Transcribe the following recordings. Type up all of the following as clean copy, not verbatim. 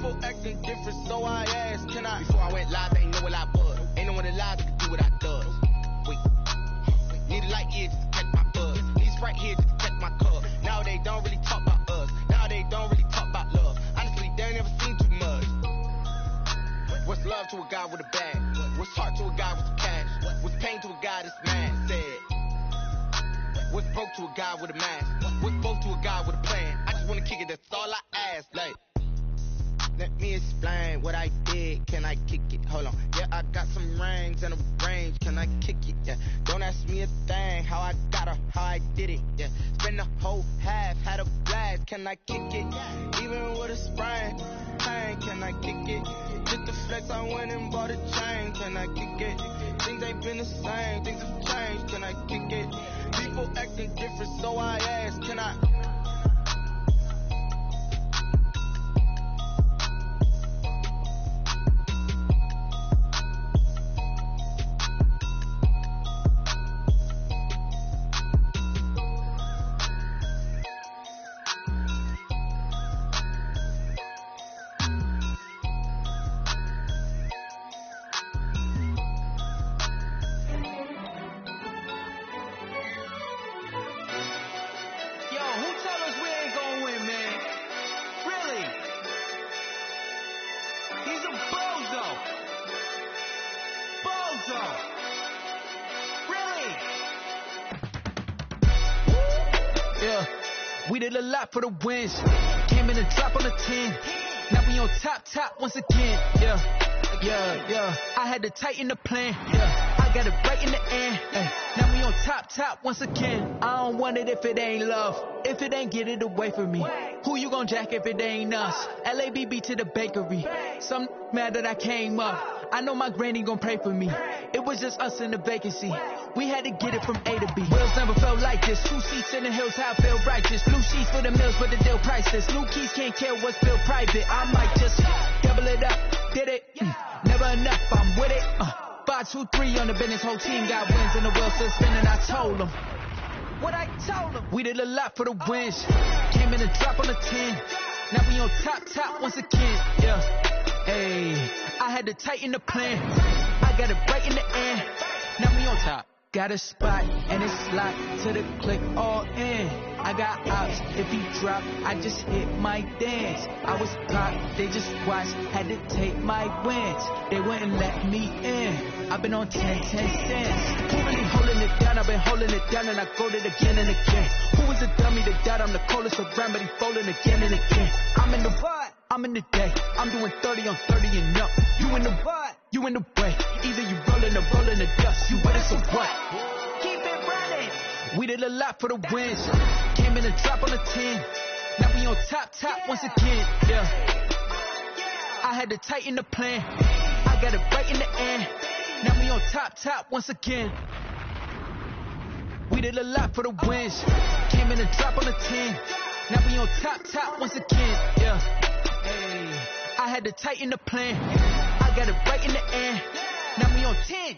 People acting different, so I asked, can I? Before I went live, they ain't know what I was. Ain't no one alive that could do what I does. Wait. Need a light here just to catch my buzz. Need Sprite here just to catch my cup. Now they don't really talk about us. Now they don't really talk about love. Honestly, they ain't never seen too much. What's love to a guy with a bag? What's heart to a guy with some cash? What's pain to a guy that's mad? Said. What's broke to a guy with a mask? What's both to a guy with a plan? I just wanna kick it, that's all I ask. Like, let me explain what I did. Can I kick it? Hold on. Yeah, I got some rings and a range. Can I kick it? Yeah. Don't ask me a thing. How I got her, how I did it. Yeah. Spend the whole half, had a blast. Can I kick it? Even with a sprain. Pain, can I kick it? Just the flex, I went and bought a chain. Can I kick it? Things ain't been the same. Things have changed. Can I kick it? People acting different, so I ask, can I? We did a lot for the wins. Came in and drop on the 10. Now we on top once again. Yeah. I had to tighten the plan. Yeah. I got it right in the end. Now we on top once again. I don't want it if it ain't love. If it ain't, get it away from me. Who you gon' jack if it ain't us? LABB to the bakery. Some mad that I came up. I know my granny gon' pray for me. It was just us in the vacancy. We had to get it from A to B. Wheels never felt like this. 2 seats in the hills, how I feel righteous. Blue sheets for the mills, but the deal priceless. New keys can't care what's built private. I might just double it up. Did it? Never enough, I'm with it. 5, 2, 3 on the business. Whole team got wins and the wheels still spinning. I told them what I told them. We did a lot for the wins. Came in and drop on the 10. Now we on top once again. Yeah. Hey, I had to tighten the plan. I got it right in the end. Now we on top. Got a spot and it's locked to the click all in. I got ops, if he drop, I just hit my dance. I was pop, they just watched, had to take my wins. They wouldn't let me in. I've been on 10 cents. Who really holding it down? I've been holding it down and I go it again and again. Who was a dummy that died? I'm the coldest around, but he folding again and again. I'm in the what? I'm in the day. I'm doing 30 on 30 and up. You in the what? You in the way. Either you rolling or rolling the dust. You with us or what? Keep it running. We did a lot for the wins. Came in and drop on the 10. Now we on top once again. Yeah. I had to tighten the plan. I got it right in the end. Now we on top once again. We did a lot for the wins. Came in and drop on the 10. Now we on top once again. Yeah. Hey, I had to tighten the plan. I got it right in the end. Now we on 10.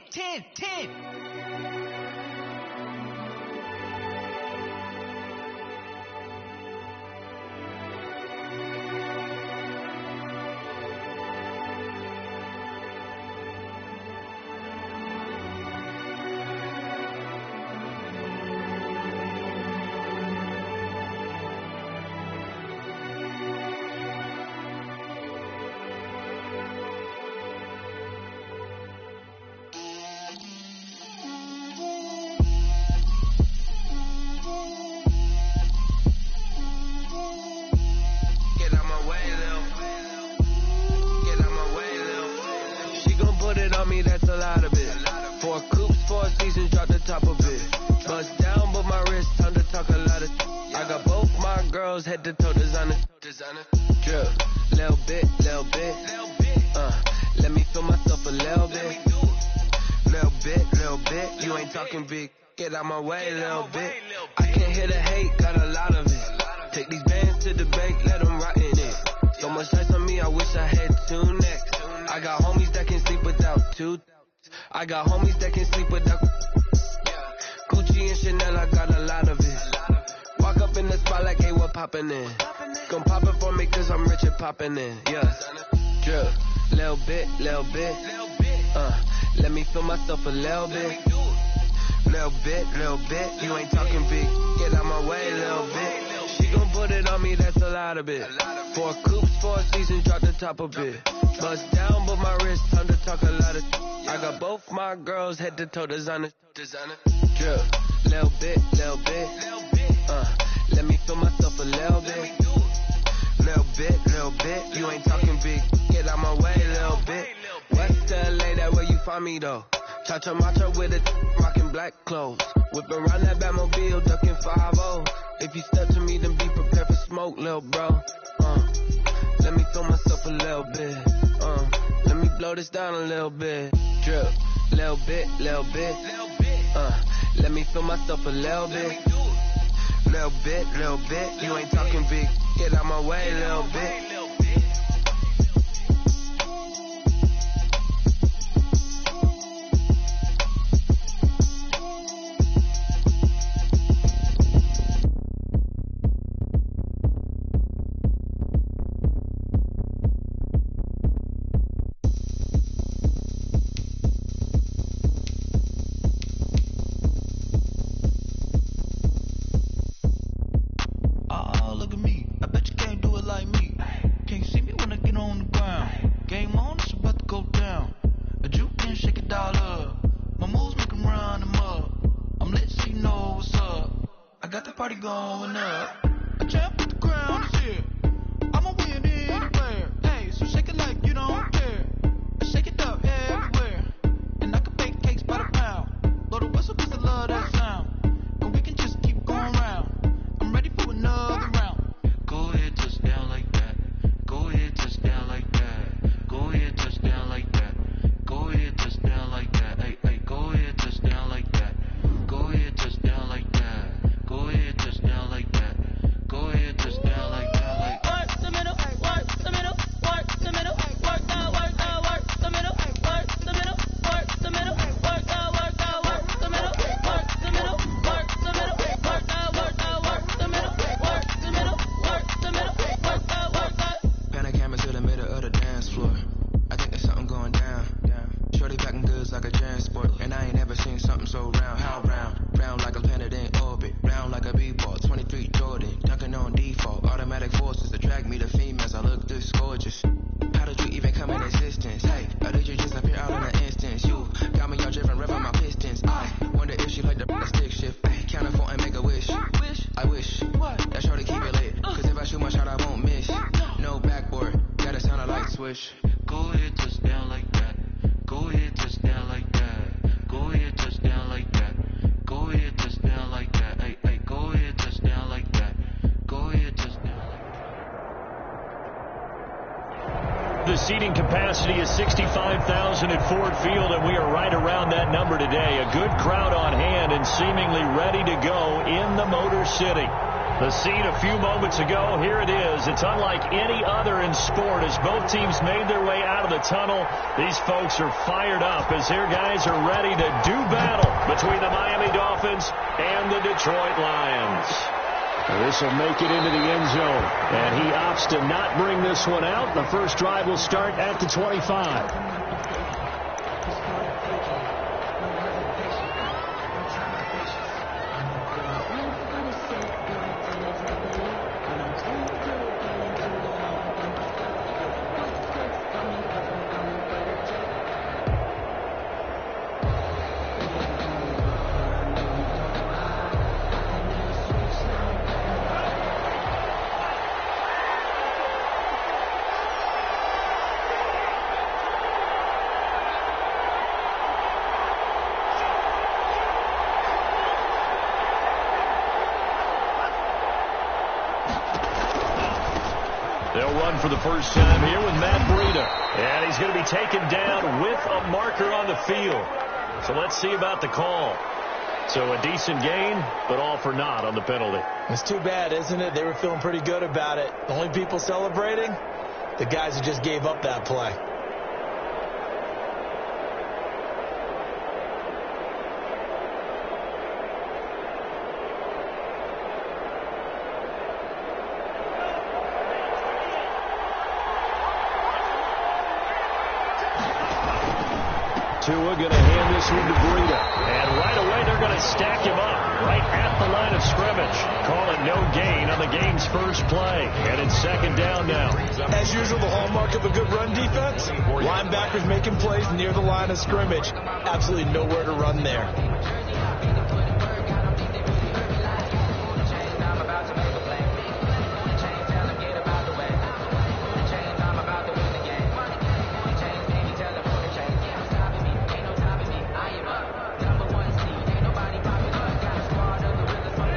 Head to toe designer. Drip, little bit. Let me feel myself a little bit. Little bit. You ain't talking big. Get out my way, little bit. I can't hear the hate, got a lot of it. Take these bands to the bank, let them rot in it. So much ice on me, I wish I had 2 necks. I got homies that can sleep without 2. I got homies that can sleep without Gucci and Chanel, I got a lot of it. Walk up in the spot like, hey, what poppin' in? Gon' pop it for me cause I'm rich and poppin' in. Yeah, drip, little bit. Let me feel myself a little bit. Little bit. You ain't talking big. Get out my way, little bit. She gon' put it on me, that's a lot of it. 4 coops, 4 seasons, drop the top a bit. Bust down, but my wrist, time to talk a lot of. I got both my girls head to toe designer. Drip, little bit. Let me feel myself a little bit. Little bit. You ain't talking big. Get out my way, little bit. West LA, that where you find me though. Cha-cha matcha with it, rockin' black clothes. Whip around that Batmobile, ducking 5-0. If you step to me, then be prepared for smoke, lil' bro. Let me feel myself a little bit. Let me blow this down a little bit. Drip, little bit. Let me feel myself a little bit. Little bit. You ain't talking big. Get out my way, little bit. The seating capacity is 65,000 at Ford Field, and we are right around that number today. A good crowd on hand and seemingly ready to go in the Motor City. The scene a few moments ago, here it is. It's unlike any other in sport as both teams made their way out of the tunnel. These folks are fired up as their guys are ready to do battle between the Miami Dolphins and the Detroit Lions. This will make it into the end zone, and he opts to not bring this one out. The first drive will start at the 25. They'll run for the first time here with Matt Breida. And he's going to be taken down with a marker on the field. So let's see about the call. So a decent gain, but all for naught on the penalty. It's too bad, isn't it? They were feeling pretty good about it. The only people celebrating, the guys who just gave up that play. Tua going to hand this one to Breida. And right away they're going to stack him up right at the line of scrimmage. Call it no gain on the game's first play. And it's second down now. As usual, the hallmark of a good run defense, linebackers making plays near the line of scrimmage. Absolutely nowhere to run there.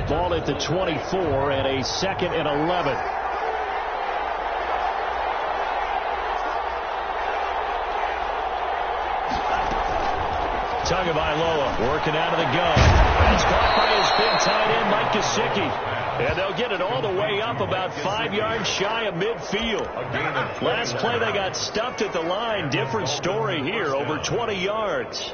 Ball at the 24 and a 2nd and 11. Tagovailoa working out of the gun. That's caught by his big tight end, Mike Gesicki. And they'll get it all the way up about 5 yards shy of midfield. Last play they got stuffed at the line. Different story here, over 20 yards.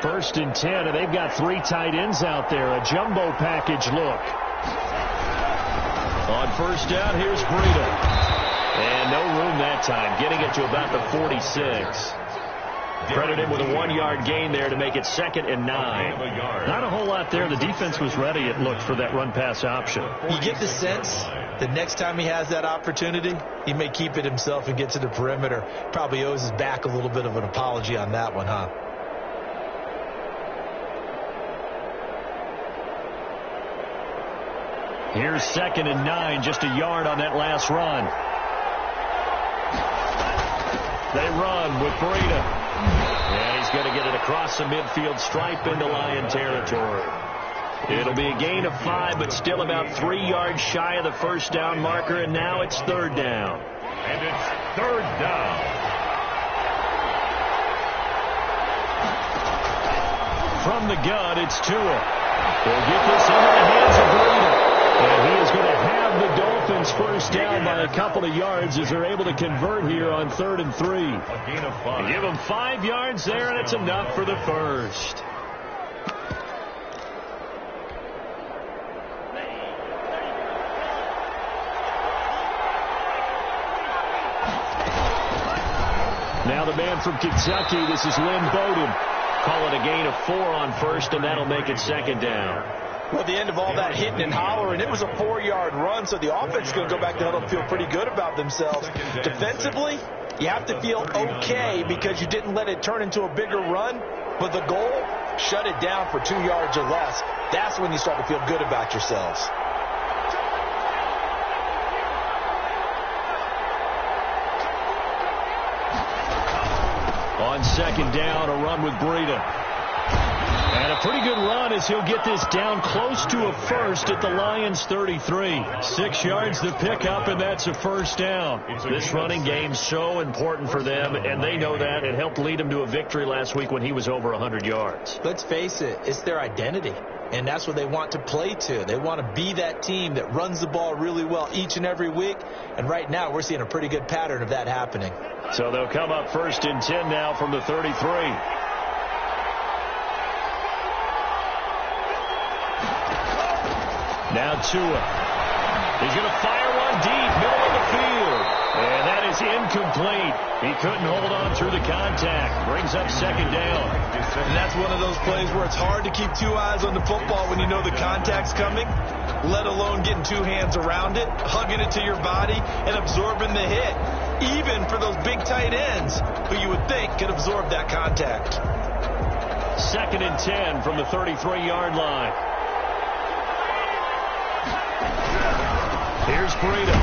First and 10, and they've got 3 tight ends out there. A jumbo package look. On first down, here's Breida. And no room that time, getting it to about the 46. Credit him with a 1-yard gain there to make it 2nd and 9. Not a whole lot there. The defense was ready, it looked, for that run-pass option. You get the sense that next time he has that opportunity, he may keep it himself and get to the perimeter. Probably owes his back a little bit of an apology on that one, huh? Here's 2nd and 9, just a yard on that last run. They run with Breida. And he's going to get it across the midfield stripe into Lion territory. It'll be a gain of 5, but still about 3 yards shy of the first down marker, and now it's 3rd down. And it's 3rd down. From the gun, it's Tua. They'll get this into the hands of Breida. And he is going to have the Dolphins first down by a couple of yards as they're able to convert here on 3rd and 3. A gain of 5. Give them 5 yards there, and it's enough for the first. Now the man from Kentucky, this is Lynn Bowden. Call it a gain of 4 on first, and that'll make it 2nd down. Well, at the end of all that hitting and hollering, it was a 4-yard run, so the offense is going to go back to the huddle and feel pretty good about themselves. Defensively, you have to feel okay because you didn't let it turn into a bigger run, but the goal, shut it down for 2 yards or less. That's when you start to feel good about yourselves. On 2nd down, a run with Breida. And a pretty good run as he'll get this down close to a first at the Lions 33. 6 yards to pick up, and that's a first down. This running game's so important for them, and they know that. It helped lead them to a victory last week when he was over 100 yards. Let's face it, it's their identity, and that's what they want to play to. They want to be that team that runs the ball really well each and every week, and right now we're seeing a pretty good pattern of that happening. So they'll come up 1st and 10 now from the 33. Now Tua. He's going to fire one deep, middle of the field. And that is incomplete. He couldn't hold on through the contact. Brings up 2nd down. And that's one of those plays where it's hard to keep 2 eyes on the football when you know the contact's coming, let alone getting 2 hands around it, hugging it to your body, and absorbing the hit. Even for those big tight ends who you would think could absorb that contact. 2nd and 10 from the 33-yard line. Here's Breida.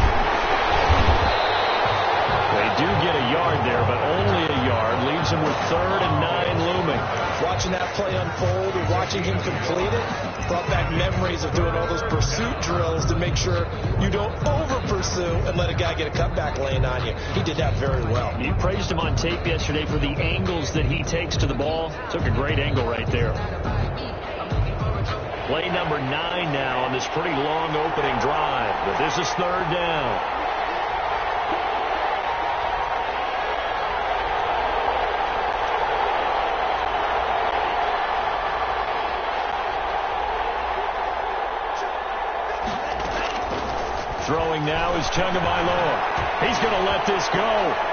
They do get a yard there, but only a yard. Leaves him with 3rd and 9 looming. Watching that play unfold and watching him complete it brought back memories of doing all those pursuit drills to make sure you don't over-pursue and let a guy get a cutback lane on you. He did that very well. You praised him on tape yesterday for the angles that he takes to the ball. Took a great angle right there. Play number 9 now on this pretty long opening drive. But this is 3rd down. now is Tagovailoa. He's going to let this go.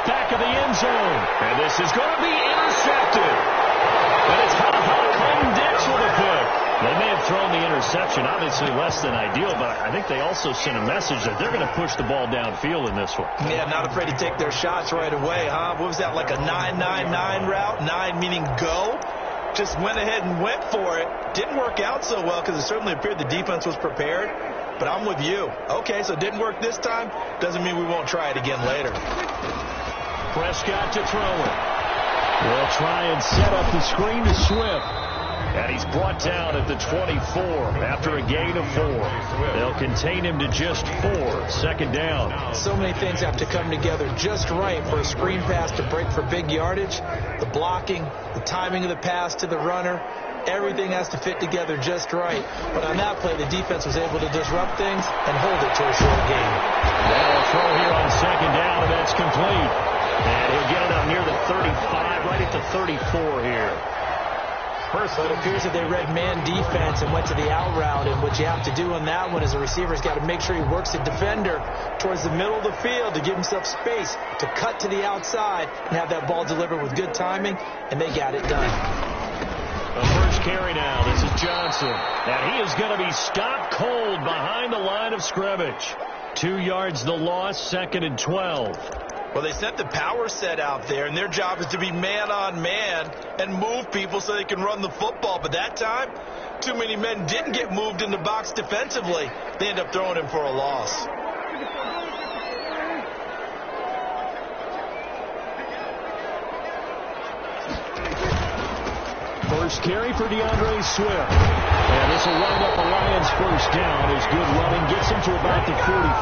Back of the end zone. And this is going to be intercepted. And it's Clayton Dix with a pick. They may have thrown the interception, obviously less than ideal, but I think they also sent a message that they're going to push the ball downfield in this one. Yeah, not afraid to take their shots right away, huh? What was that, like a 9-9-9 route? 9 meaning go? Just went ahead and went for it. Didn't work out so well because it certainly appeared the defense was prepared. But I'm with you. Okay, so it didn't work this time. Doesn't mean we won't try it again later. Prescott to throw it. They'll try and set up the screen to Swift. And he's brought down at the 24 after a gain of 4. They'll contain him to just 4. Second down. So many things have to come together just right for a screen pass to break for big yardage. The blocking, the timing of the pass to the runner, everything has to fit together just right. But on that play, the defense was able to disrupt things and hold it to a short gain. Now a throw here on second down, and that's complete. And he'll get it up near the 35, right at the 34 here. So it appears that they read man defense and went to the out route, and what you have to do on that one is the receiver's got to make sure he works the defender towards the middle of the field to give himself space to cut to the outside and have that ball delivered with good timing, and they got it done. The first carry now. This is Johnson. And he is going to be stopped cold behind the line of scrimmage. 2 yards the loss, 2nd and 12. Well, they sent the power set out there, and their job is to be man-on-man and move people so they can run the football. But that time, too many men didn't get moved in the box defensively. They end up throwing him for a loss. First carry for DeAndre Swift. And this will wind up a Lions first down as good running gets him to about the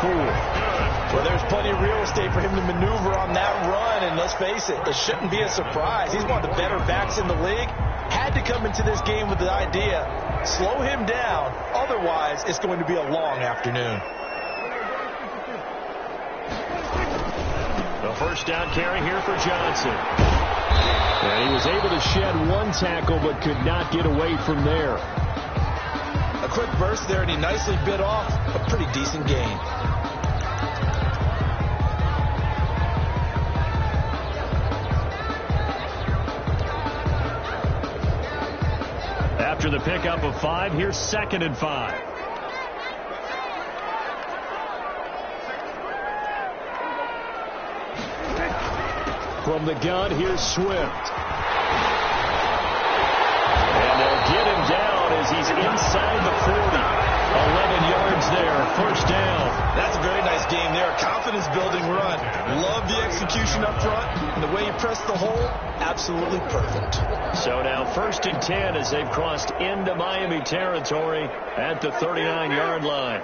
44. Well, there's plenty of real estate for him to maneuver on that run, and let's face it, it shouldn't be a surprise. He's one of the better backs in the league. Had to come into this game with the idea, slow him down, otherwise it's going to be a long afternoon. The first down carry here for Johnson. And he was able to shed 1 tackle but could not get away from there. A quick burst there, and he nicely bit off a pretty decent gain. After the pickup of 5, here's 2nd and 5. From the gun, here's Swift. And they'll get him down as he's inside the 40. 11 yards there, first down. That's a very nice game there. Confidence-building run. Love the execution up front. And the way he pressed the hole, absolutely perfect. So now 1st and 10 as they've crossed into Miami territory at the 39-yard line.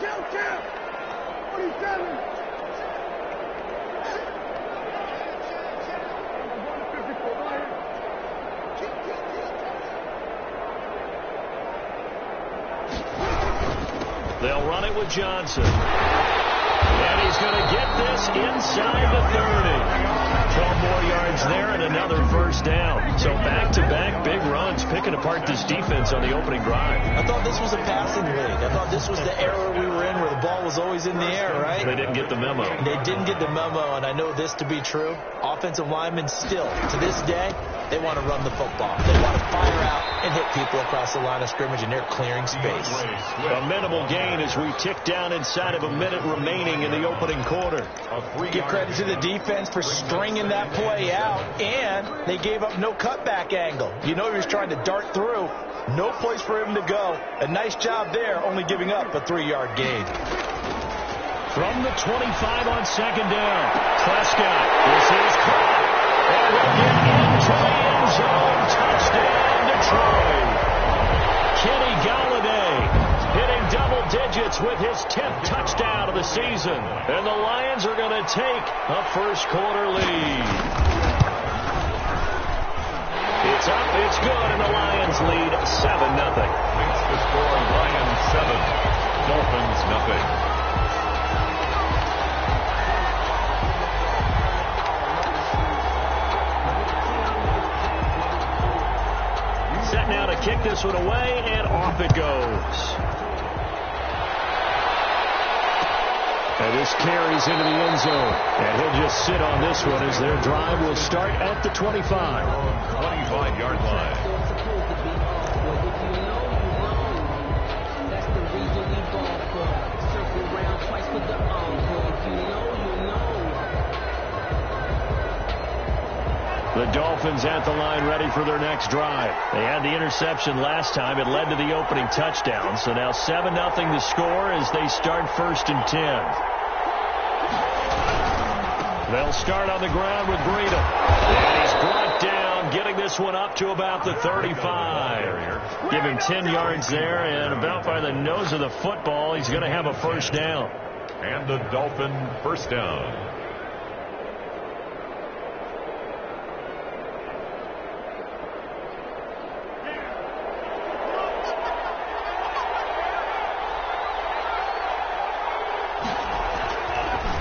They'll run it with Johnson. And he's going to get this inside the 30. 12 more yards there and another first down. So back-to-back big runs picking apart this defense on the opening drive. I thought this was a passing league. I thought this was the era we were in where the ball was always in the air, right? They didn't get the memo. They didn't get the memo, and I know this to be true. Offensive linemen still, to this day, they want to run the football. They want to fire out and hit people across the line of scrimmage, and they're clearing space. A minimal gain as we tick down inside of a minute remaining in the opening quarter. Give credit to the defense for stringing that play out, and they gave up no cutback angle. You know he was trying to dart through. No place for him to go. A nice job there, only giving up a 3-yard gain. From the 25 on second down, Prescott. This is caught. And will get into the end zone. Touchdown, Detroit. Kenny Galladay hitting double digits with his 10th touchdown of the season. And the Lions are going to take a first quarter lead. It's up, it's good, and the Lions lead 7-0. Makes the score Lions 7, Dolphins 0. Set now to kick this one away, and off it goes. And this carries into the end zone. And he'll just sit on this one as their drive will start at the 25. 25-yard line. The Dolphins at the line ready for their next drive. They had the interception last time. It led to the opening touchdown. So now 7-0 the score as they start 1st and 10. They'll start on the ground with Breida. And he's brought down, getting this one up to about the 35. Give him 10 yards there, and about by the nose of the football, he's going to have a first down. And the Dolphin first down.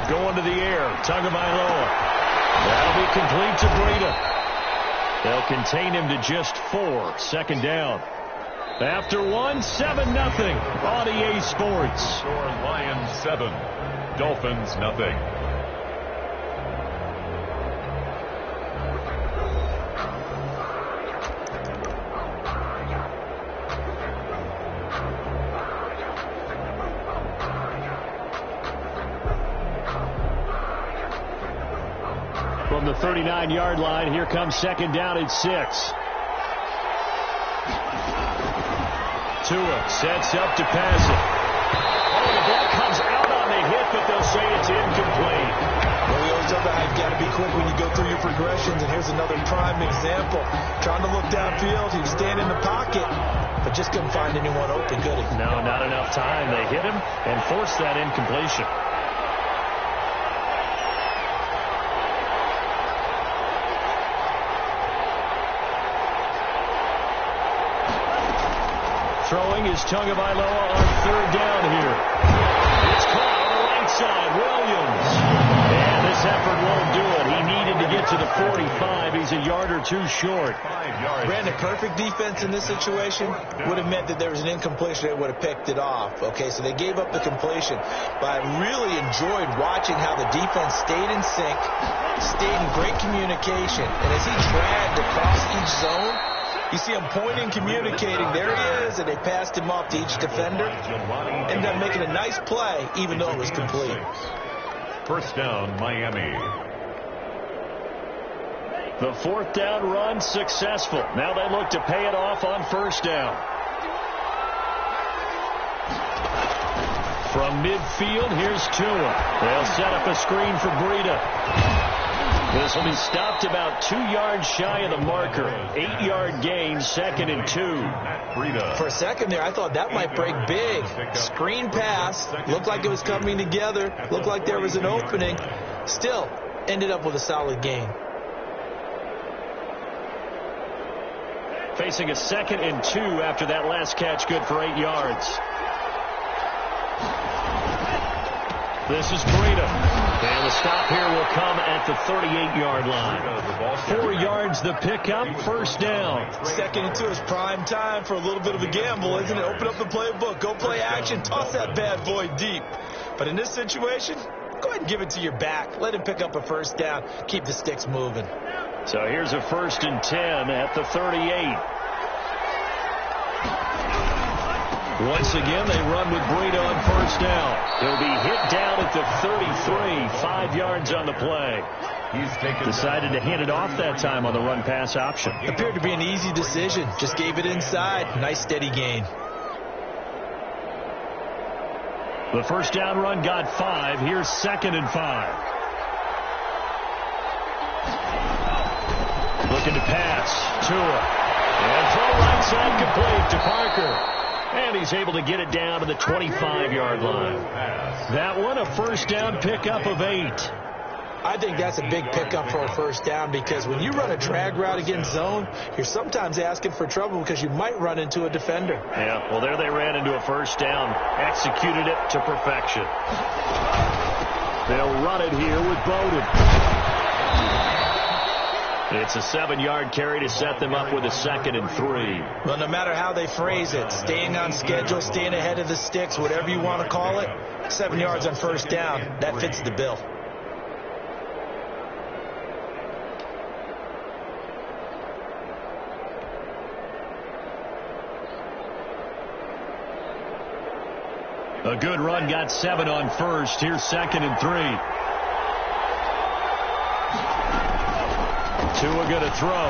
Going to the air, Tagovailoa. That'll be complete to Breida. They'll contain him to just 4. Second down. After 1, 7-0 on EA Sports. Score Lions 7, Dolphins nothing. From the 39-yard line, here comes second down at 6. Tua sets up to pass it. Oh, the ball comes out on the hit, but they'll say it's incomplete. Well, we always talk about how you've got to be quick when you go through your progressions, and here's another prime example. Trying to look downfield, he was standing in the pocket, but just couldn't find anyone open, could he? No, not enough time. They hit him and forced that incompletion. Throwing is Tagovailoa on third down here. It's caught on the right side. Williams. And this effort won't do it. He needed to get to the 45. He's a yard or two short. 5 yards. Brandon, perfect defense in this situation would have meant that there was an incompletion. They would have picked it off. Okay, so they gave up the completion. But I really enjoyed watching how the defense stayed in sync, stayed in great communication. And as he dragged across each zone, you see him pointing, communicating. There he is, and they passed him off to each defender. Ended up making a nice play, even though it was complete. First down, Miami. The fourth down run successful. Now they look to pay it off on first down. From midfield, here's Tua. They'll set up a screen for Breida. This will be stopped about 2 yards shy of the marker. 8-yard gain, 2nd and 2. For a second there, I thought that might break big. Screen pass. Looked like it was coming together. Looked like there was an opening. Still, ended up with a solid gain. Facing a 2nd and 2 after that last catch, good for 8 yards. This is Breida. And the stop here will come at the 38-yard line. 4 yards the pickup, first down. 2nd and 2 is prime time for a little bit of a gamble, isn't it? Open up the playbook, go play action, toss that bad boy deep. But in this situation, go ahead and give it to your back. Let him pick up a first down. Keep the sticks moving. So here's a 1st and 10 at the 38. Once again, they run with Breida on first down. He'll be hit down at the 33, 5 yards on the play. Decided to hand it off that time on the run-pass option. Appeared to be an easy decision. Just gave it inside. Nice, steady gain. The first down run got 5. Here's 2nd and 5. Looking to pass. Tua. And throw right side complete to Parker. And he's able to get it down to the 25-yard line. That one, a first down pickup of 8. I think that's a big pickup for a first down because when you run a drag route against zone, you're sometimes asking for trouble because you might run into a defender. Yeah, well, there they ran into a first down. Executed it to perfection. They'll run it here with Bowden. It's a 7-yard carry to set them up with a 2nd and 3. Well, no matter how they phrase it, staying on schedule, staying ahead of the sticks, whatever you want to call it, 7 yards on first down, that fits the bill. A good run got 7 on first. Here's 2nd and 3. Tua going to throw.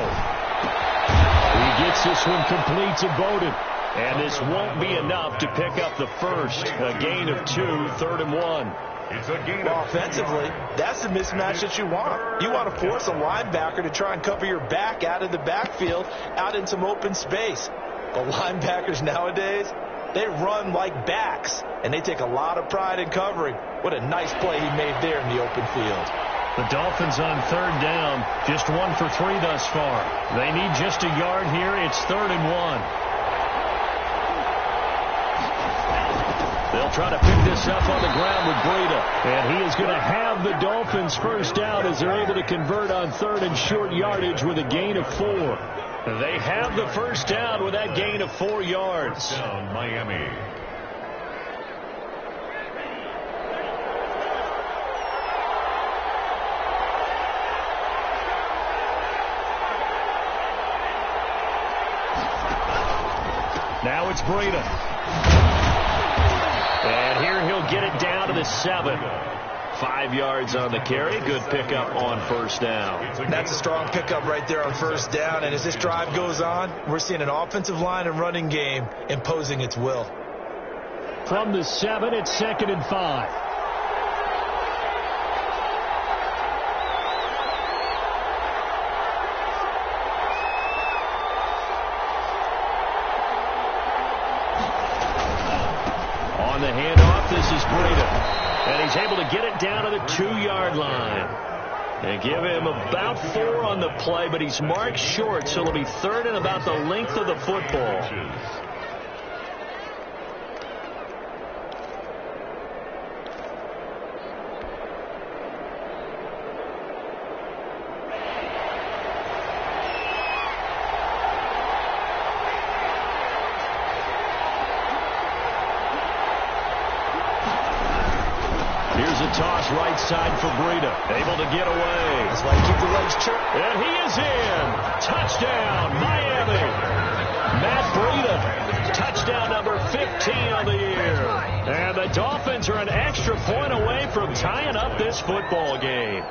He gets this one complete to Bowden. And this won't be enough to pick up the first. A gain of 2, 3rd and 1. It's a gain well, offensively, that's the mismatch that you want. You want to force a linebacker to try and cover your back out of the backfield, out in some open space. But linebackers nowadays, they run like backs, and they take a lot of pride in covering. What a nice play he made there in the open field. The Dolphins on 3rd down, just 1 for 3 thus far. They need just a yard here. It's 3rd and 1. They'll try to pick this up on the ground with Breida. And he is going to have the Dolphins first down as they're able to convert on 3rd and short yardage with a gain of 4. They have the first down with that gain of 4 yards. Down Miami. Now it's Breida. And here he'll get it down to the 7. 5 yards on the carry. Good pickup on first down. That's a strong pickup right there on first down. And as this drive goes on, we're seeing an offensive line and running game imposing its will. From the 7, it's 2nd and 5. On the handoff, this is Breida. And he's able to get it down to the 2-yard line. And give him about 4 on the play, but he's marked short, so it'll be 3rd and about the length of the football. Toss right side for Breida. Able to get away. That's why you keep the legs chirp. And he is in. Touchdown, Miami. Matt Breida. Touchdown number 15 on the year. And the Dolphins are an extra point away from tying up this football game.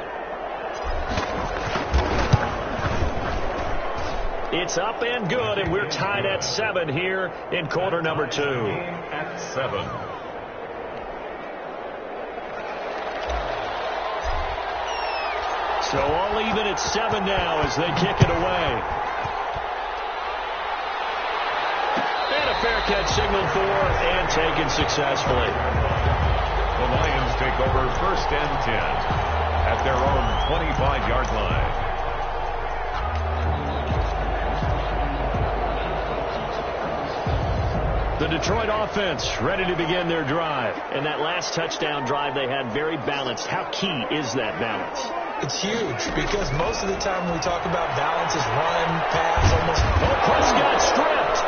It's up and good, and we're tied at 7 here in quarter number 2. At 7. So all even at 7 now as they kick it away. And a fair catch signaled for and taken successfully. The Lions take over 1st and 10 at their own 25-yard line. The Detroit offense ready to begin their drive. And that last touchdown drive they had very balanced. How key is that balance? It's huge because most of the time when we talk about balance is run, pass, almost. Oh, Prescott stripped.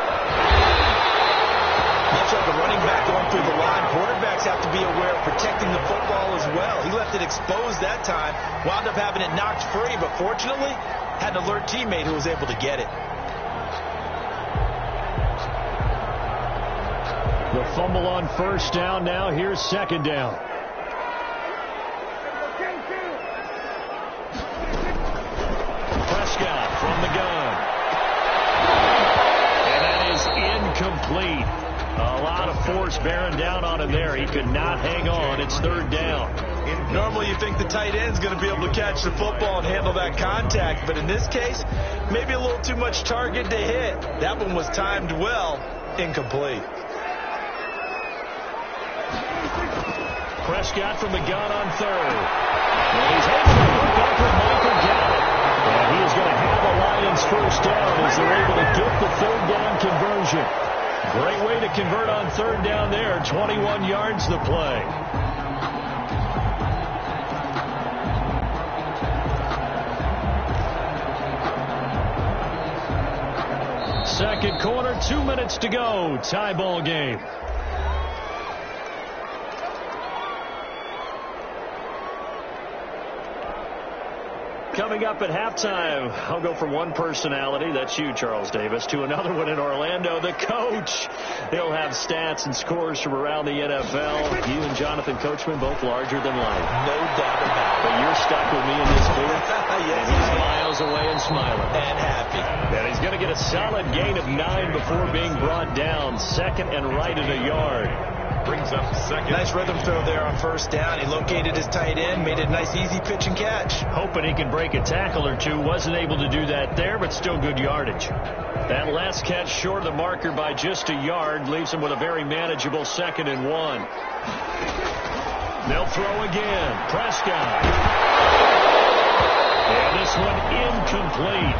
Much like a running back going through the line, quarterbacks have to be aware of protecting the football as well. He left it exposed that time, wound up having it knocked free, but fortunately had an alert teammate who was able to get it. The fumble on first down. Now here's 2nd down. Prescott from the gun. And that is incomplete. A lot of force bearing down on him there. He could not hang on. It's 3rd down. Normally you think the tight end's going to be able to catch the football and handle that contact, but in this case, maybe a little too much target to hit. That one was timed well. Incomplete. Prescott from the gun on 3rd. And he's able to hook up with Michael Gallup. And he is going to have the Lions first down as they're able to get the 3rd down conversion. Great way to convert on 3rd down there. 21 yards to play. Second quarter, 2 minutes to go. Tie ball game. Coming up at halftime, I'll go from one personality, that's you, Charles Davis, to another one in Orlando, the coach. He'll have stats and scores from around the NFL. You and Jonathan Coachman, both larger than life. No doubt about it. But you're stuck with me in this booth. Yes, and he's miles away and smiling. And happy. And he's going to get a solid gain of 9 before being brought down. Second and right at a yard. Brings up second. Nice rhythm throw there on first down. He located his tight end, made it a nice easy pitch and catch. Hoping he can break a tackle or two. Wasn't able to do that there, but still good yardage. That last catch short of the marker by just a yard leaves him with a very manageable 2nd and 1. They'll throw again. Prescott. And this one incomplete.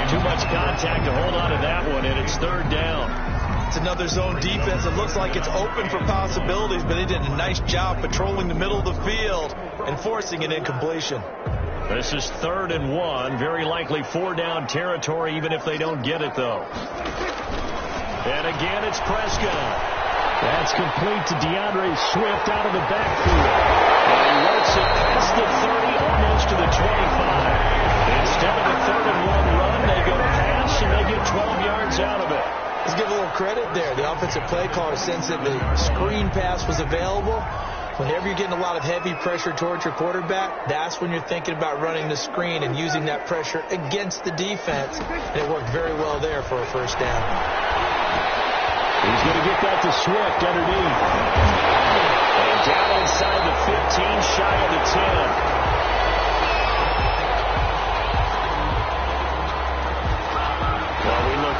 Too much contact to hold on to that one, and it's 3rd down. It's another zone defense. It looks like it's open for possibilities, but they did a nice job patrolling the middle of the field and forcing an incompletion. This is 3rd and 1. Very likely 4-down territory, even if they don't get it, though. And again, it's Prescott. That's complete to DeAndre Swift out of the backfield. And he works it past the 30, almost to the 25. Instead of a 3rd and 1 run, they go pass, and they get 12 yards out of it. Let's give a little credit there. The offensive play caller sensed that the screen pass was available. Whenever you're getting a lot of heavy pressure towards your quarterback, that's when you're thinking about running the screen and using that pressure against the defense. And it worked very well there for a 1st down. He's going to get that to Swift underneath. And down inside the 15, shy of the 10.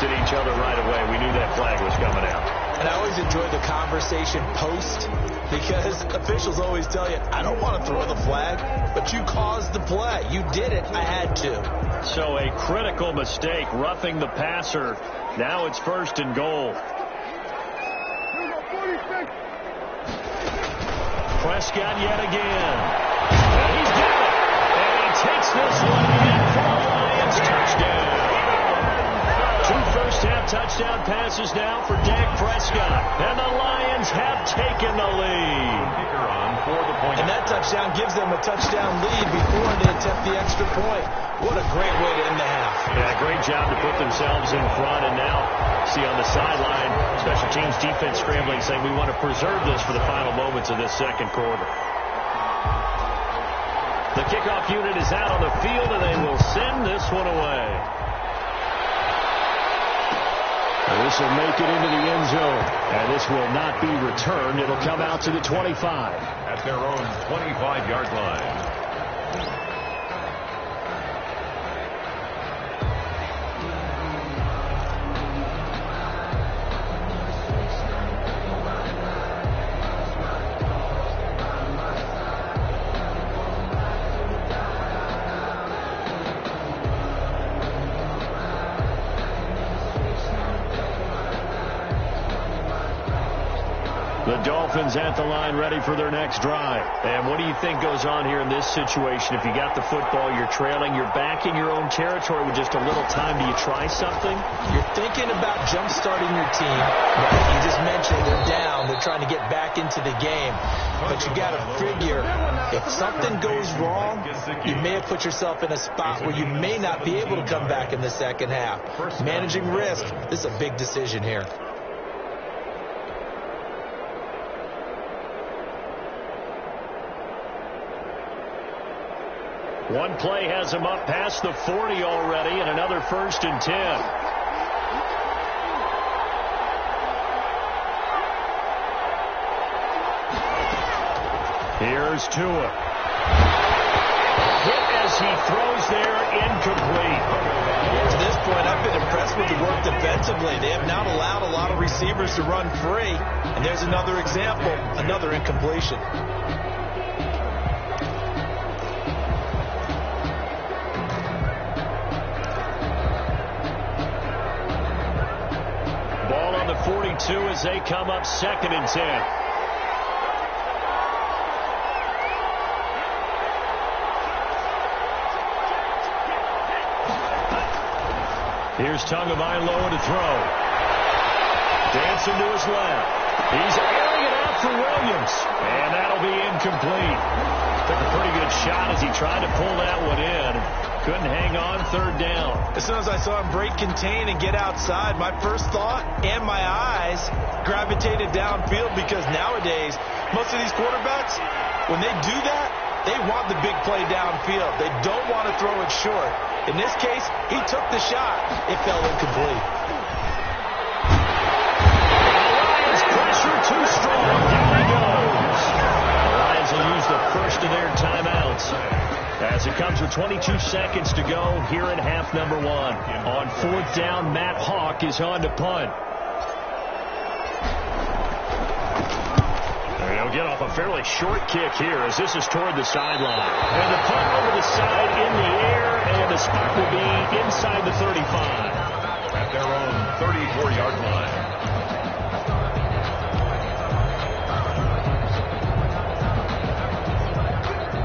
At each other right away. We knew that flag was coming out. And I always enjoy the conversation post, because officials always tell you, I don't want to throw the flag, but you caused the play. You did it. I had to. So a critical mistake, roughing the passer. Now it's 1st and goal. Prescott yet again. And he's got it. And he takes this one in for the Lions touchdown. 2 first-half touchdown passes now for Dak Prescott. And the Lions have taken the lead. And that touchdown gives them a touchdown lead before they attempt the extra point. What a great way to end the half. Yeah, great job to put themselves in front. And now, see on the sideline, special teams defense scrambling, saying we want to preserve this for the final moments of this 2nd quarter. The kickoff unit is out on the field, and they will send this one away. This will make it into the end zone, and this will not be returned. It'll come out to the 25. At their own 25-yard line. The Dolphins at the line, ready for their next drive. And what do you think goes on here in this situation? If you got the football, you're trailing, you're back in your own territory with just a little time. Do you try something? You're thinking about jump-starting your team. Right? You just mentioned they're down. They're trying to get back into the game. But you got to figure, if something goes wrong, you may have put yourself in a spot where you may not be able to come back in the 2nd half. Managing risk, this is a big decision here. One play has him up past the 40 already, and another 1st and 10. Here's Tua. Hit as he throws there, incomplete. To this point, I've been impressed with the work defensively. They have not allowed a lot of receivers to run free. And there's another example, another incompletion. Ball on the 42 as they come up 2nd and 10. Here's Tagovailoa to throw. Dancing to his left. He's airing it out for Williams. And that'll be incomplete. Took a pretty good shot as he tried to pull that one in. Couldn't hang on third down. As soon as I saw him break contain and get outside, my first thought and my eyes gravitated downfield, because nowadays, most of these quarterbacks, when they do that, they want the big play downfield. They don't want to throw it short. In this case, he took the shot. It fell incomplete. Lions pressure too strong. Down he goes. The Lions will use the first of their timeouts as it comes with 22 seconds to go here in half number 1. On fourth down, Matt Hawk is on to punt. He'll get off a fairly short kick here as this is toward the sideline. And the punt over the side in the air, and the spot will be inside the 35. At their own 34-yard line.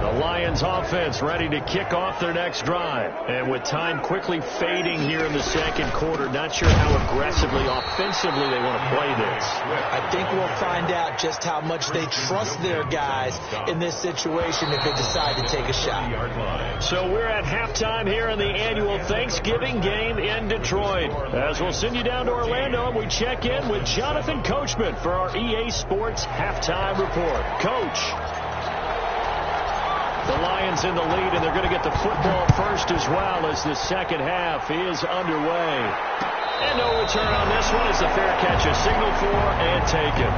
The Lions offense ready to kick off their next drive. And with time quickly fading here in the second quarter, not sure how aggressively, offensively they want to play this. I think we'll find out just how much they trust their guys in this situation if they decide to take a shot. So we're at halftime here in the annual Thanksgiving game in Detroit. As we'll send you down to Orlando, and we check in with Jonathan Coachman for our EA Sports Halftime Report. Coach. The Lions in the lead, and they're going to get the football first as well as the second half is underway. And no return on this one as the fair catch is signaled for and taken.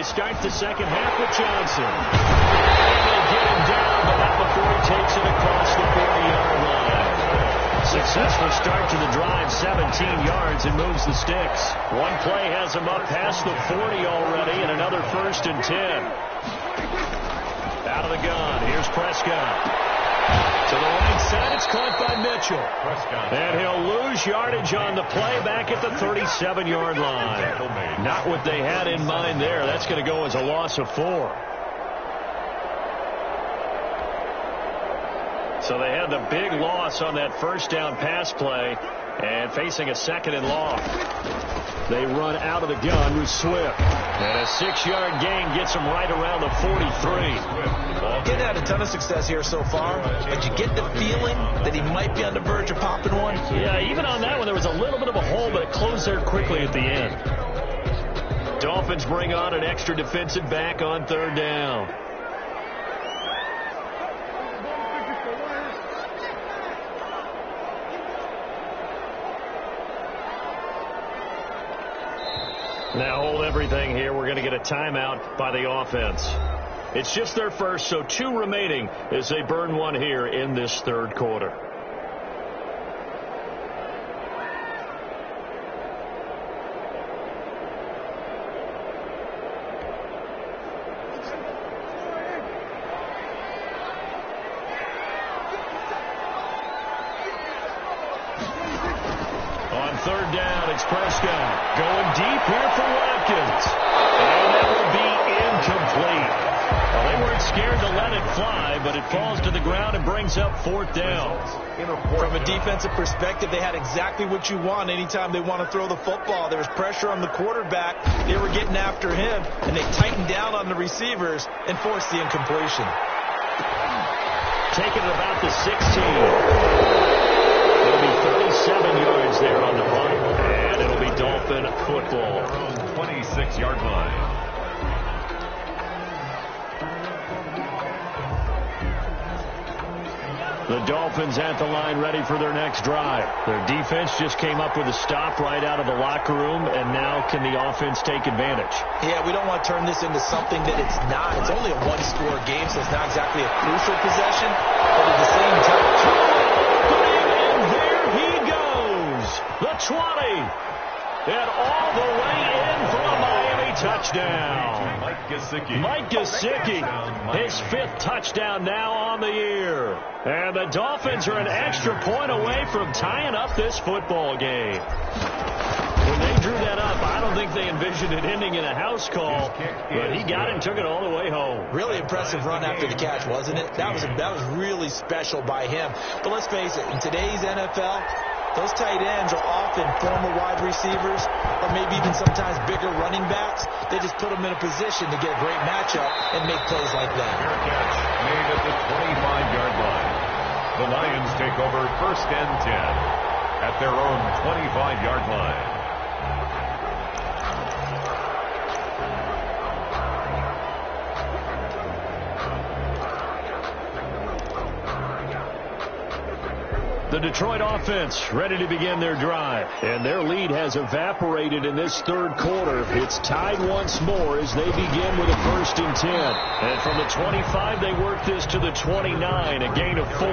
Start the second half with Johnson. And they get him down, but not before he takes it across the 40-yard line. Successful start to the drive, 17 yards, and moves the sticks. One play has him up past the 40 already, and another 1st and 10. Out of the gun, here's Prescott. To the right side, it's caught by Mitchell. And he'll lose yardage on the play back at the 37-yard line. Not what they had in mind there. That's going to go as a loss of 4. So they had the big loss on that first down pass play and facing a 2nd and long. They run out of the gun with Swift. And a 6-yard gain gets them right around the 43. He's had a ton of success here so far, but you get the feeling that he might be on the verge of popping one. Yeah, even on that one, there was a little bit of a hole, but it closed there quickly at the end. Dolphins bring on an extra defensive back on 3rd down. Now hold everything here. We're going to get a timeout by the offense. It's just their first, so 2 remaining as they burn one here in this 3rd quarter. On 3rd down, it's Prescott going deep here for Watkins. And that will be incomplete. Well, they weren't scared to let it fly, but it falls to the ground and brings up 4th down. From a defensive perspective, they had exactly what you want anytime they want to throw the football. There was pressure on the quarterback. They were getting after him, and they tightened down on the receivers and forced the incompletion. Taken at about the 16. It'll be 37 yards there on the punt, and it'll be Dolphin football. 26-yard line. The Dolphins at the line ready for their next drive. Their defense just came up with a stop right out of the locker room, and now can the offense take advantage? Yeah, we don't want to turn this into something that it's not. It's only a one-score game, so it's not exactly a crucial possession, but at the same time. And there he goes, the 20. And all the way in from a Miami touchdown. Mike Gesicki, his 5th touchdown now on the year. And the Dolphins are an extra point away from tying up this football game. When they drew that up, I don't think they envisioned it ending in a house call, but he got it and took it all the way home. Really impressive run after the catch, wasn't it? That was really special by him. But let's face it, in today's NFL, those tight ends are often former wide receivers or maybe even sometimes bigger running backs. They just put them in a position to get a great matchup and make plays like that. Fair catch made at the 25-yard line. The Lions take over 1st and 10 at their own 25-yard line. The Detroit offense ready to begin their drive, and their lead has evaporated in this 3rd quarter. It's tied once more as they begin with a 1st and 10. And from the 25, they work this to the 29, a gain of 4.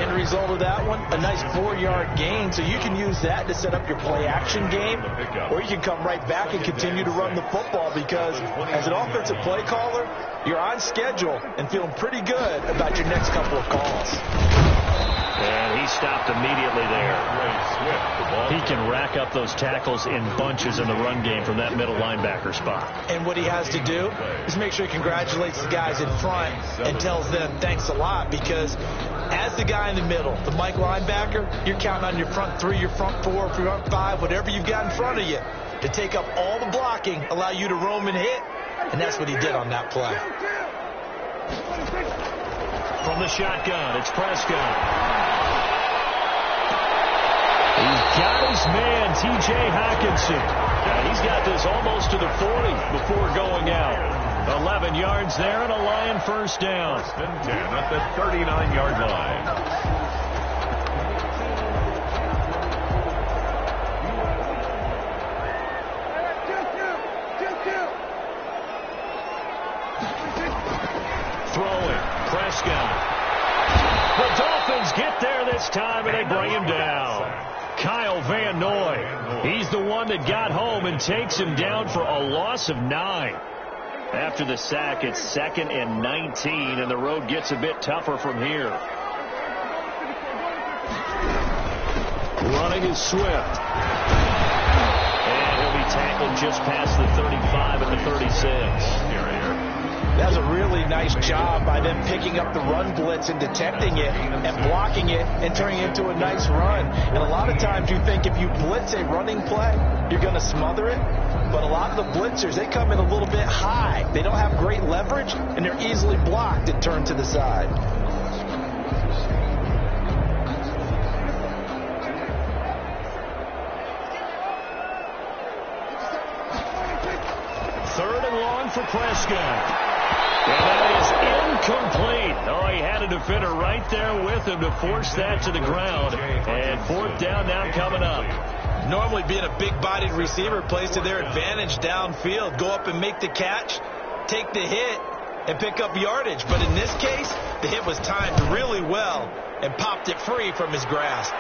End result of that one, a nice 4-yard gain, so you can use that to set up your play-action game, or you can come right back and continue to run the football because as an offensive play caller, you're on schedule and feeling pretty good about your next couple of calls. And he stopped immediately there. He can rack up those tackles in bunches in the run game from that middle linebacker spot. And what he has to do is make sure he congratulates the guys in front and tells them thanks a lot, because as the guy in the middle, the Mike linebacker, you're counting on your front 3, your front 4, front 5, whatever you've got in front of you to take up all the blocking, allow you to roam and hit, and that's what he did on that play. From the shotgun, it's Prescott. He's got his man, T.J. Hockenson. Now, he's got this almost to the 40 before going out. 11 yards there and a Lion 1st down. 1st and 10 at the 39-yard line. Prescott. The Dolphins get there this time, and they bring him down. Kyle Van Noy. He's the one that got home and takes him down for a loss of 9. After the sack, it's 2nd and 19, and the road gets a bit tougher from here. Running is Swift. And he'll be tackled just past the 35 at the 36. That's a really nice job by them picking up the run blitz and detecting it and blocking it and turning it into a nice run. And a lot of times you think if you blitz a running play, you're going to smother it. But a lot of the blitzers, they come in a little bit high. They don't have great leverage, and they're easily blocked and turned to the side. Third and long for Prescott. And that is incomplete. Oh, he had a defender right there with him to force that to the ground. And 4th down now coming up. Normally being a big-bodied receiver plays to their advantage downfield. Go up and make the catch, take the hit, and pick up yardage. But in this case, the hit was timed really well and popped it free from his grasp.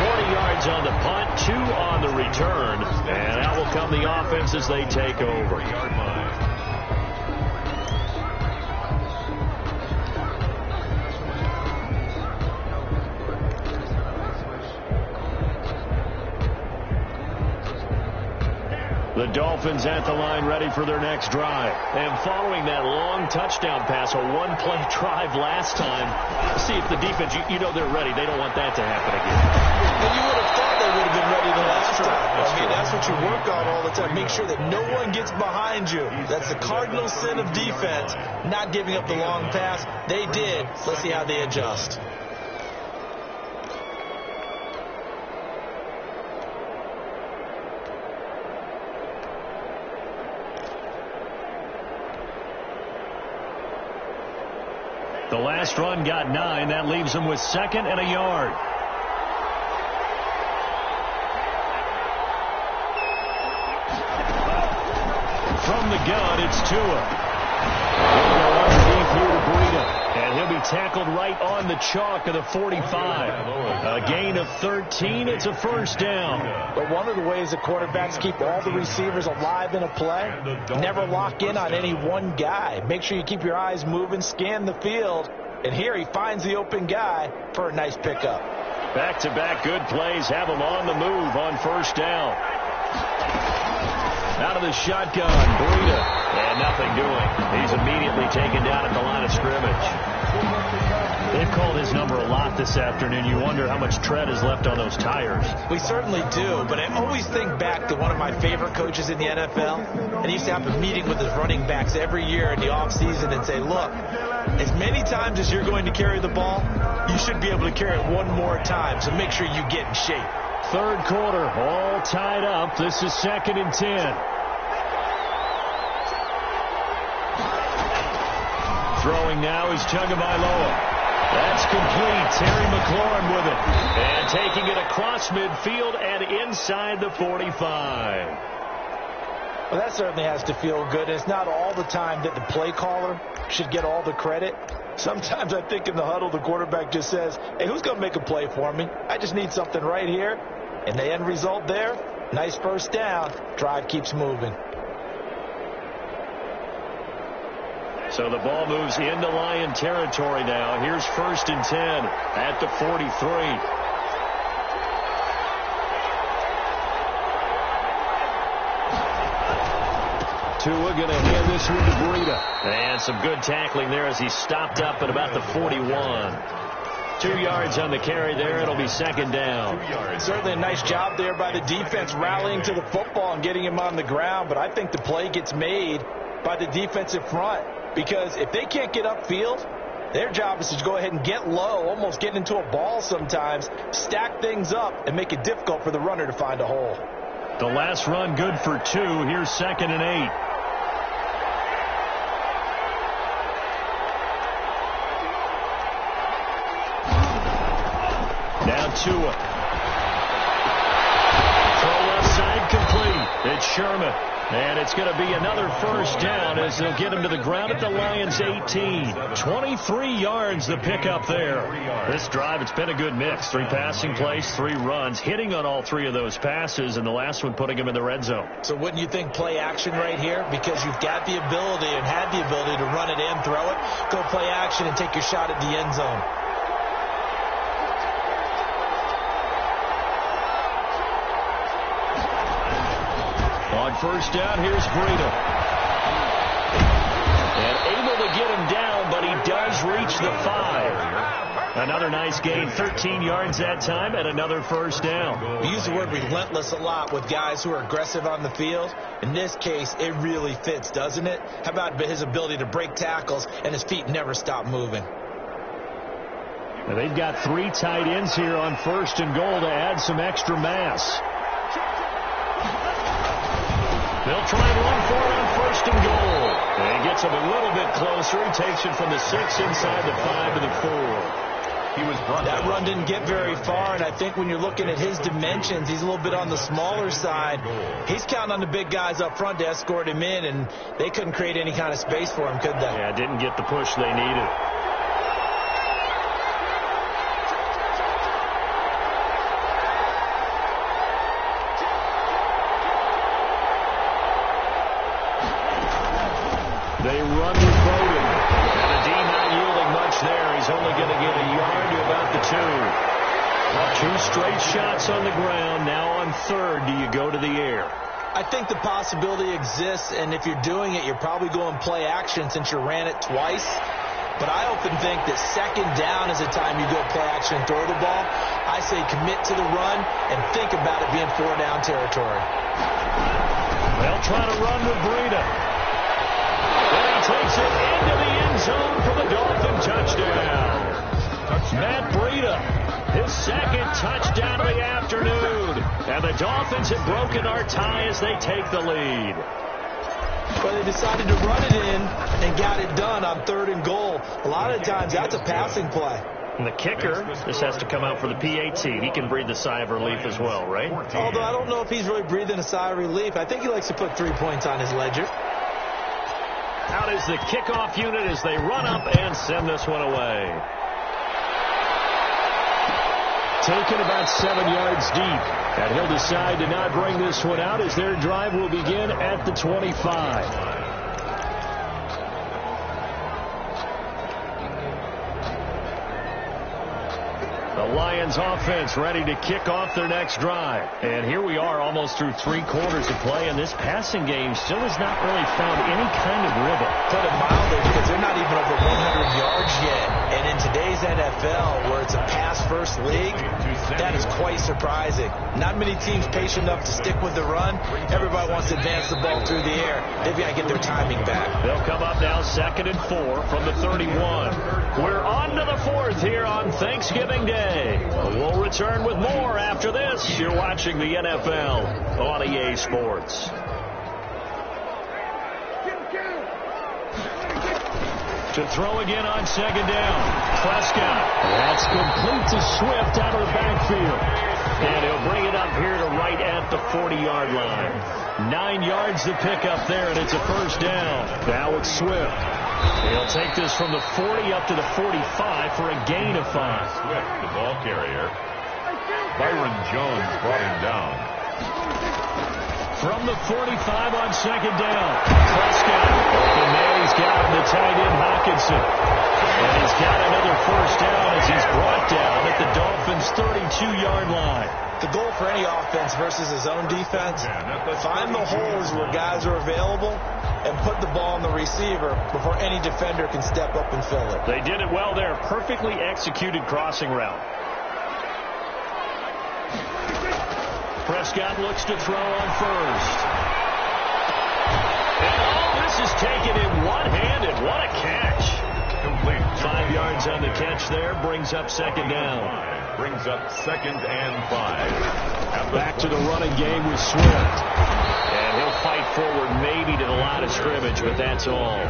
40 yards on the punt, 2 on the return, and out will come the offense as they take over. The Dolphins at the line ready for their next drive. And following that long touchdown pass, a one-play drive last time, see if the defense, you know they're ready. They don't want that to happen again. And you would have thought they would have been ready the last time. That's what you work on all the time. Make sure that no one gets behind you. That's the cardinal sin of defense, not giving up the long pass. They did. Let's see how they adjust. The last run got 9. That leaves them with 2nd and a yard. From the gun, it's Tua. He'll go underneath here to Breida, and he'll be tackled right on the chalk of the 45. A gain of 13. It's a first down. But one of the ways the quarterbacks keep all the receivers alive in a play, never lock in on any one guy. Make sure you keep your eyes moving, scan the field, and here he finds the open guy for a nice pickup. Back-to-back good plays have him on the move on first down. Out of the shotgun, Breida, and nothing doing. He's immediately taken down at the line of scrimmage. They've called his number a lot this afternoon. You wonder how much tread is left on those tires. We certainly do, but I always think back to one of my favorite coaches in the NFL, and he used to have a meeting with his running backs every year in the offseason and say, look, as many times as you're going to carry the ball, you should be able to carry it one more time, so make sure you get in shape. Third quarter, all tied up. This is 2nd and 10. Throwing now is Tagovailoa. That's complete. Terry McLaurin with it. And taking it across midfield and inside the 45. Well, that certainly has to feel good. It's not all the time that the play caller should get all the credit. Sometimes I think in the huddle, the quarterback just says, hey, who's going to make a play for me? I just need something right here. And the end result there, nice first down. Drive keeps moving. So the ball moves into Lion territory now. Here's 1st and 10 at the 43. Tua going to hand this one to Breida. And some good tackling there as he stopped up at about the 41. 2 yards on the carry there. It'll be 2nd down. Certainly a nice job there by the defense rallying to the football and getting him on the ground. But I think the play gets made by the defensive front. Because if they can't get upfield, their job is to go ahead and get low, almost get into a ball sometimes, stack things up, and make it difficult for the runner to find a hole. The last run good for 2. Here's 2nd and 8. Now Tua. Throw left side complete. It's Sherman. And it's going to be another first down as they'll get him to the ground at the Lions' 18. 23 yards the pickup there. This drive, it's been a good mix. 3 passing plays, 3 runs, hitting on all 3 of those passes, and the last one putting him in the red zone. So wouldn't you think play action right here? Because you've got the ability and had the ability to run it in, throw it, go play action, and take your shot at the end zone. On first down, here's Breida. And able to get him down, but he does reach the 5. Another nice gain, 13 yards that time, and another first down. We use the word relentless a lot with guys who are aggressive on the field. In this case, it really fits, doesn't it? How about his ability to break tackles and his feet never stop moving? Now they've got 3 tight ends here on 1st and goal to add some extra mass. They'll try and run for it on 1st and goal. And he gets him a little bit closer. He takes it from the 6 inside the 5 to the 4. That run didn't get very far, and I think when you're looking at his dimensions, he's a little bit on the smaller side. He's counting on the big guys up front to escort him in, and they couldn't create any kind of space for him, could they? Yeah, didn't get the push they needed. They run with Bowden. And the D not yielding much there. He's only going to get a yard to about the 2. 2 straight shots on the ground. Now on 3rd, do you go to the air? I think the possibility exists, and if you're doing it, you're probably going play action since you ran it twice. But I often think that 2nd down is the time you go play action and throw the ball. I say commit to the run and think about it being 4-down territory. They'll try to run with Breida. And he takes it into the end zone for the Dolphin touchdown. Matt Breida, his 2nd touchdown of the afternoon. And the Dolphins have broken our tie as they take the lead. But they decided to run it in and got it done on 3rd and goal. A lot of times that's a passing play. And the kicker, this has to come out for the PAT. He can breathe a sigh of relief as well, right? Although I don't know if he's really breathing a sigh of relief. I think he likes to put 3 points on his ledger. Out is the kickoff unit as they run up and send this one away. Taken about 7 yards deep. And he'll decide to not bring this one out as their drive will begin at the 25. The Lions offense ready to kick off their next drive. And here we are almost through 3 quarters of play, and this passing game still has not really found any kind of rhythm. Put it mildly, because they're not even over 100 yards yet. And in today's NFL, where it's a pass-first league, that is quite surprising. Not many teams patient enough to stick with the run. Everybody wants to advance the ball through the air. They've got to get their timing back. They'll come up now 2nd and 4 from the 31. We're on to the 4th here on Thanksgiving Day. We'll return with more after this. You're watching the NFL on EA Sports. To throw again on 2nd down. Prescott. That's complete to Swift out of the backfield. And he'll bring it up here to right at the 40-yard line. 9 yards to pick up there, and it's a 1st down. Now it's Swift. He'll take this from the 40 up to the 45 for a gain of 5. Swift, the ball carrier. Byron Jones brought him down. From the 45 on 2nd down. Prescott. And there he's got him, the tight end Hawkinson. And he's got another 1st down as he's brought down at the Dolphins' 32-yard line. The goal for any offense versus his own defense, find the holes where guys are available and put the ball on the receiver before any defender can step up and fill it. They did it well there. Perfectly executed crossing route. Prescott looks to throw on 1st. And all this is taken in one-handed. What a catch. Complete. 5 yards on the catch there. Brings up 2nd down. Brings up 2nd and 5. Back to the running game with Swift. And he'll fight forward maybe to the line of scrimmage, but that's all.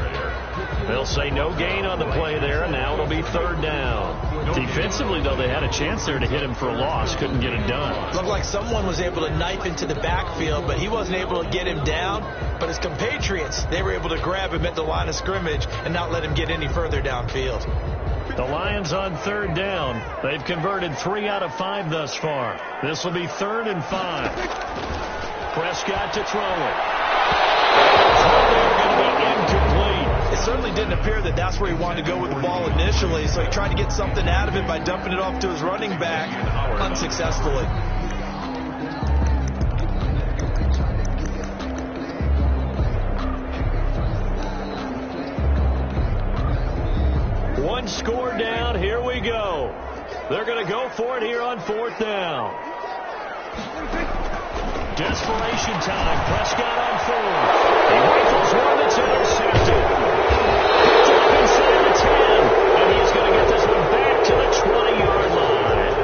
They'll say no gain on the play there, and now it'll be 3rd down. Defensively, though, they had a chance there to hit him for a loss. Couldn't get it done. Looked like someone was able to knife into the backfield, but he wasn't able to get him down. But his compatriots, they were able to grab him at the line of scrimmage and not let him get any further downfield. The Lions on 3rd down. They've converted 3 out of 5 thus far. This will be 3rd and 5. Prescott to throw it. Going to be incomplete. It certainly didn't appear that that's where he wanted to go with the ball initially, so he tried to get something out of it by dumping it off to his running back unsuccessfully. One score down. Here we go. They're going to go for it here on 4th down. Desperation time. Prescott on 4th. He rifles one that's intercepted. Picked up inside the 10. And he's going to get this one back to the 20-yard line.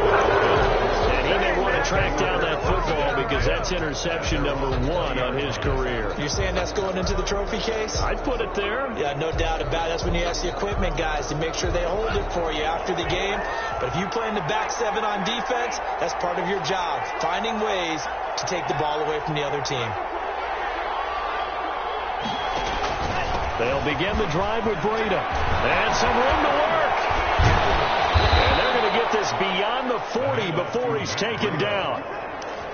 And he may want to track down that football because that's interception number 1 on his career. You're saying that's going into the trophy case? I'd put it there. Yeah, no doubt about it. That's when you ask the equipment guys to make sure they hold it for you after the game. But if you play in the back 7 on defense, that's part of your job, finding ways to take the ball away from the other team. They'll begin the drive with Breida. And some room to work. And they're going to get this beyond the 40 before he's taken down.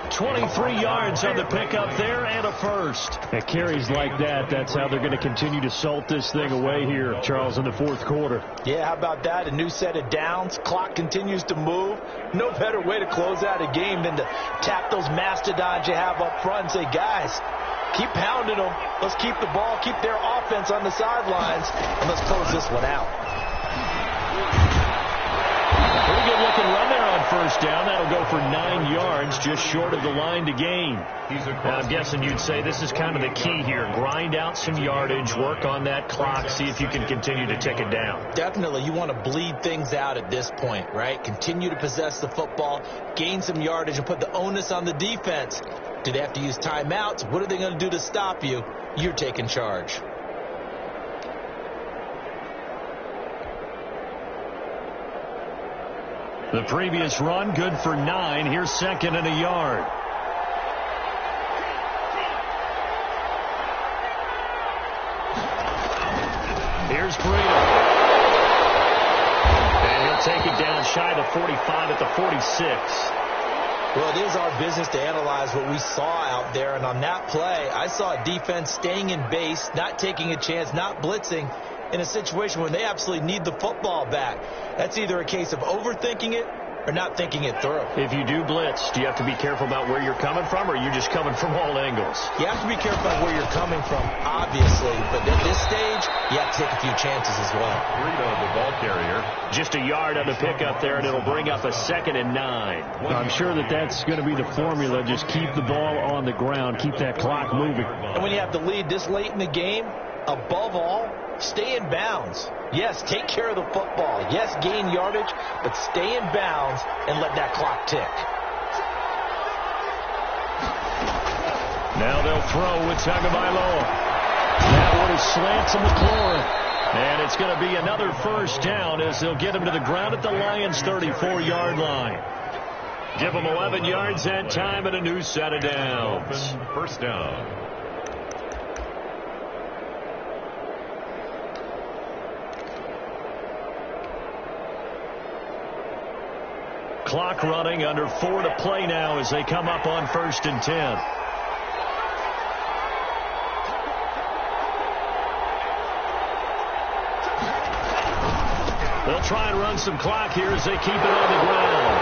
23 yards on the pickup there and a 1st. At carries like that, that's how they're going to continue to salt this thing away here, Charles, in the 4th quarter. Yeah, how about that? A new set of downs. Clock continues to move. No better way to close out a game than to tap those mastodons you have up front and say, guys, keep pounding them. Let's keep the ball, keep their offense on the sidelines, and let's close this one out. Pretty good looking run there on 1st down. That'll go for 9 yards, just short of the line to gain. Now, I'm guessing you'd say this is kind of the key here. Grind out some yardage, work on that clock, see if you can continue to tick it down. Definitely. You want to bleed things out at this point, right? Continue to possess the football, gain some yardage, and put the onus on the defense. Do they have to use timeouts? What are they going to do to stop you? You're taking charge. The previous run, good for 9. Here's 2nd and a yard. 45 at the 46. Well, it is our business to analyze what we saw out there, and on that play, I saw a defense staying in base, not taking a chance, not blitzing in a situation where they absolutely need the football back. That's either a case of overthinking it or not thinking it through. If you do blitz, do you have to be careful about where you're coming from, or are you just coming from all angles? You have to be careful about where you're coming from, obviously, but at this stage, you have to take a few chances as well. Rito, the ball carrier. Just a yard on the pickup there, and it'll bring up a 2nd and 9. I'm sure that's going to be the formula. Just keep the ball on the ground, keep that clock moving. And when you have the lead this late in the game, above all, stay in bounds. Yes, take care of the football. Yes, gain yardage, but stay in bounds and let that clock tick. Now they'll throw with Tagovailoa. That one is slant to McLaurin. And it's going to be another first down as they'll get him to the ground at the Lions' 34-yard line. Give them 11 yards that time and a new set of downs. First down. Clock running, under 4 to play now as they come up on 1st and 10. They'll try and run some clock here as they keep it on the ground.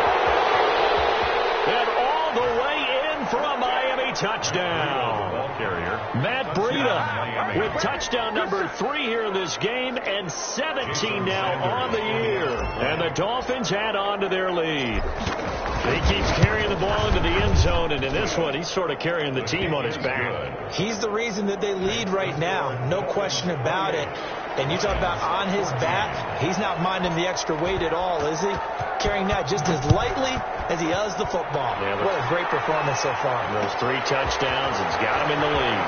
And all the way in for a Miami touchdown. Ball carrier. Matt Breida with touchdown number 3 here in this game, and 17 now on the year. And the Dolphins add on to their lead. He keeps carrying the ball into the end zone, and in this one, he's sort of carrying the team on his back. He's the reason that they lead right now, no question about it. And you talk about on his back, he's not minding the extra weight at all, is he? Carrying that just as lightly as he does the football. Yeah, what a great performance so far. Those 3 touchdowns, it's got him in the lead.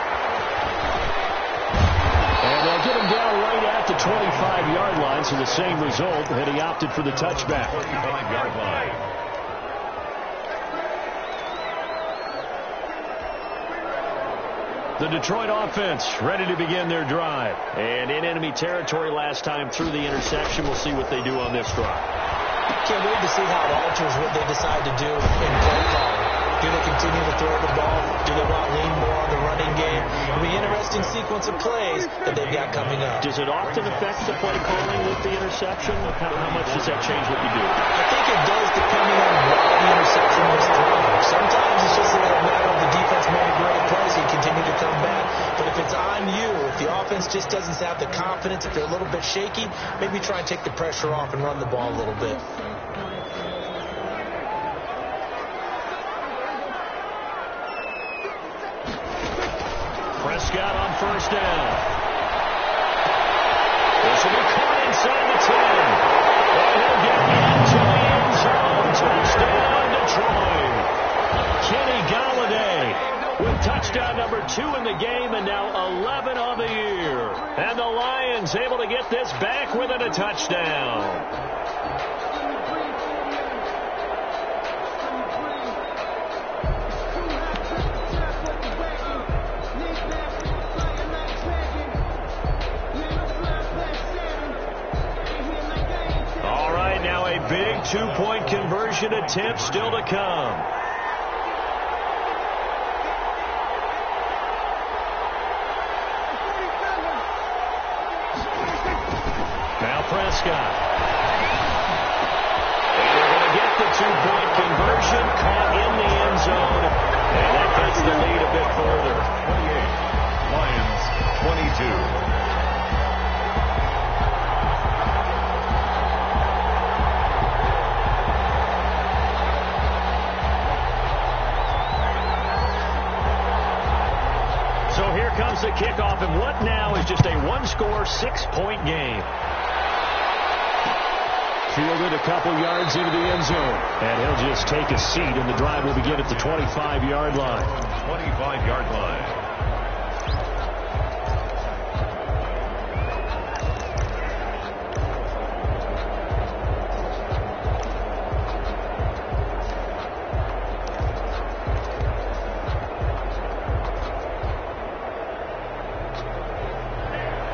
And they'll get him down right at the 25-yard line, so the same result, and he opted for the touchback. 25-yard line. The Detroit offense ready to begin their drive. And in enemy territory last time through the interception. We'll see what they do on this drive. Can't wait to see how it alters what they decide to do in play calling. Do they continue to throw the ball? Do they want to lean more on the running game? It'll be an interesting sequence of plays that they've got coming up. Does it often affect the play calling with the interception? How much does that change what you do? I think it does, depending on why the interception was thrown. Sometimes it's just a matter of the defense made a great play, so you continue to come back. But if it's on you, if the offense just doesn't have the confidence, if they're a little bit shaky, maybe try and take the pressure off and run the ball a little bit. Prescott on first down. This will be caught inside the 10. And he'll get into the end zone. Touchdown, Detroit. Kenny Golladay with touchdown number 2 in the game, and now 11 on the year. And the Lions able to get this back within a touchdown. Big 2-point conversion attempt still to come. Now Prescott. And they're going to get the 2-point conversion, caught in the end zone, and that takes the lead a bit further. 28, Lions 22. Comes the kickoff, and what now is just a 1-score, 6-point game. Fielded a couple yards into the end zone. And he'll just take a seat, and the drive will begin at the 25-yard line. 25-yard line.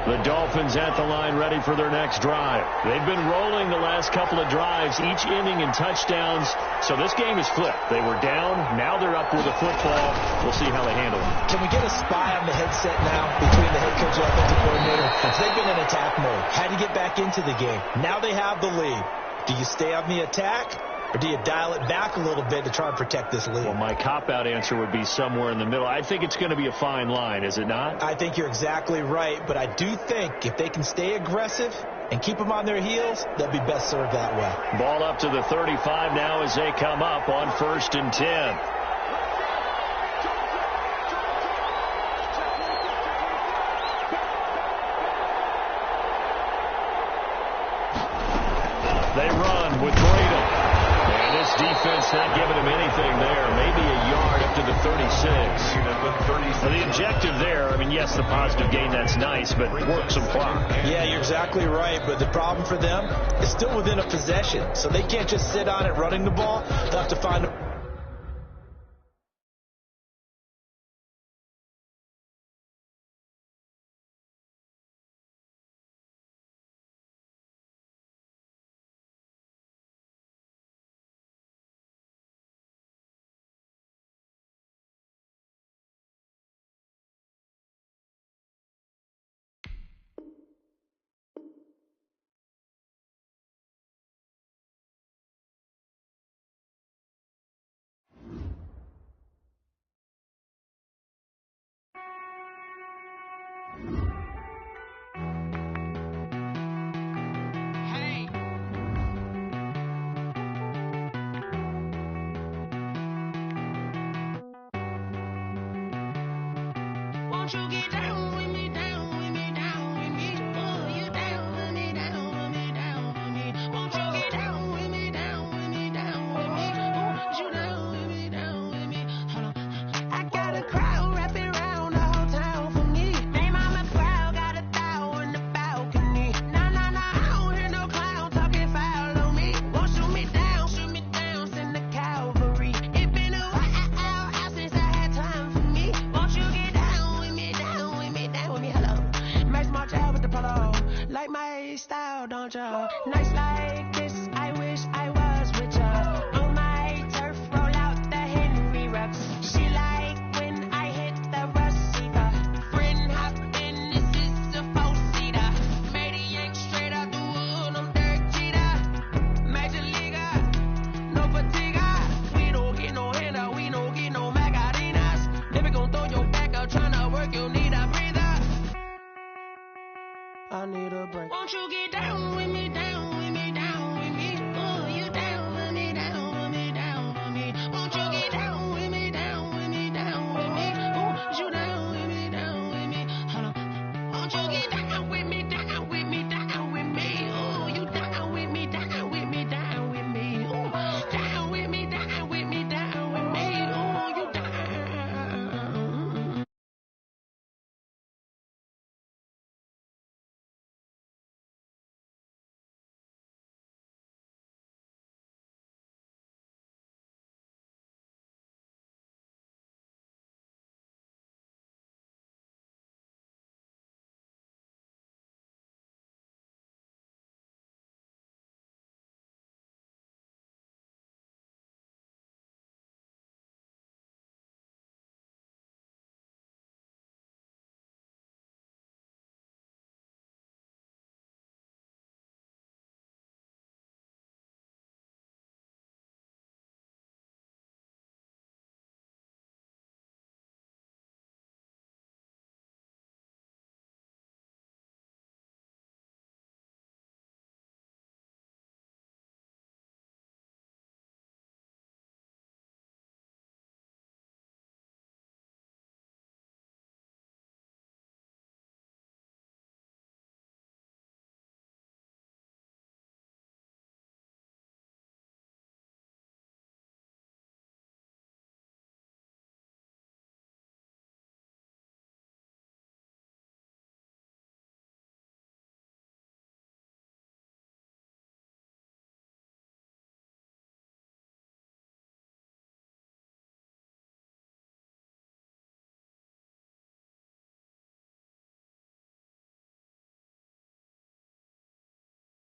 The The Dolphins at the line ready for their next drive. They've been rolling the last couple of drives, each ending in touchdowns. So this game is flipped. They were down. Now they're up with the football. We'll see how they handle it. Can we get a spy on the headset now between the head coach and offensive coordinator? They've been in attack mode. Had to get back into the game. Now they have the lead. Do you stay on the attack? Or do you dial it back a little bit to try and protect this lead? Well, my cop-out answer would be somewhere in the middle. I think it's going to be a fine line, is it not? I think you're exactly right, but I do think if they can stay aggressive and keep them on their heels, they'll be best served that way. Ball up to the 35 now as they come up on 1st and 10. They run with Braden. And this defense not giving him anything there. Maybe a yard up to the 36. The objective there, I mean, yes, the positive gain, that's nice, but work some clock. Yeah, you're exactly right, but the problem for them is still within a possession. So they can't just sit on it running the ball. They'll have to find a like my style, don't you? Nice